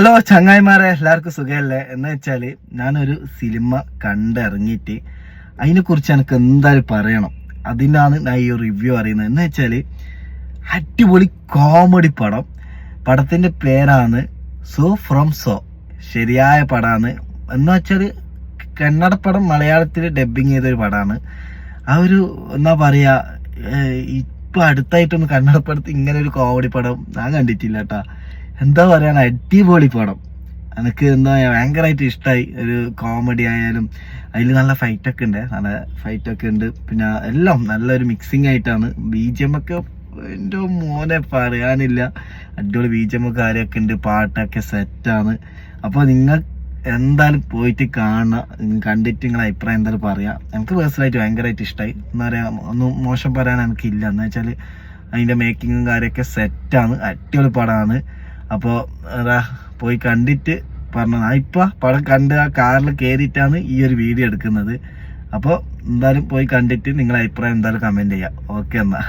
Hello ചങ്ങായിമാരെ, എല്ലാവർക്കും സുഖമല്ലേ? എന്ന് വെച്ചാൽ ഞാനൊരു സിനിമ കണ്ടിറങ്ങിയിട്ട് അതിനെക്കുറിച്ച് എനിക്ക് എന്തായാലും പറയണം. അതിനാണ് ഞാൻ ഈ റിവ്യൂ അറിയുന്നത്. എന്ന് വെച്ചാൽ അടിപൊളി കോമഡി പടം. പടത്തിൻ്റെ പേരാണ് സോ ഫ്രം സോ. ശരിയായ പടമാണ്. എന്ന് വെച്ചാൽ കന്നഡ പടം മലയാളത്തിൽ ഡബ്ബിങ് ചെയ്തൊരു പടമാണ്. ആ ഒരു എന്താ പറയുക, ഇപ്പം അടുത്തായിട്ടൊന്നും കന്നഡ പടത്തിൽ ഇങ്ങനെ ഒരു കോമഡി പടം ഞാൻ കണ്ടിട്ടില്ല കേട്ടോ. എന്താ പറയാൻ, അടിപൊളി പടം. എനിക്ക് എന്താ ഭയങ്കരമായിട്ട് ഇഷ്ടമായി. ഒരു കോമഡി ആയാലും അതിൽ നല്ല ഫൈറ്റൊക്കെ ഉണ്ട്, നല്ല ഫൈറ്റൊക്കെ ഉണ്ട്. പിന്നെ എല്ലാം നല്ലൊരു മിക്സിങ് ആയിട്ടാണ്. BGM ഒക്കെ എൻ്റെ മോനെ പറയാനില്ല, അടിപൊളി BGM ഒക്കെ കാര്യമൊക്കെ ഉണ്ട്, പാട്ടൊക്കെ സെറ്റാണ്. അപ്പോൾ നിങ്ങൾ എന്തായാലും പോയിട്ട് കാണുക. കണ്ടിട്ട് നിങ്ങളെ അഭിപ്രായം എന്തായാലും പറയാം. എനിക്ക് പേഴ്സണലായിട്ട് ഭയങ്കരമായിട്ട് ഇഷ്ടമായി. എന്താ പറയുക, ഒന്നും മോശം പറയാൻ എനിക്കില്ല. എന്ന് വെച്ചാൽ അതിൻ്റെ മേക്കിങ്ങും കാര്യമൊക്കെ സെറ്റാണ്, അടിപൊളി പടമാണ്. അപ്പോൾ പോയി കണ്ടിട്ട് പറഞ്ഞു. ഞാൻ ഇപ്പം പടം കണ്ട് ആ കാറിൽ കയറിയിട്ടാണ് ഈ ഒരു വീഡിയോ എടുക്കുന്നത്. അപ്പോൾ എന്തായാലും പോയി കണ്ടിട്ട് നിങ്ങളെ അഭിപ്രായം എന്തായാലും കമൻറ്റ് ചെയ്യാം. ഓക്കെ എന്നാൽ.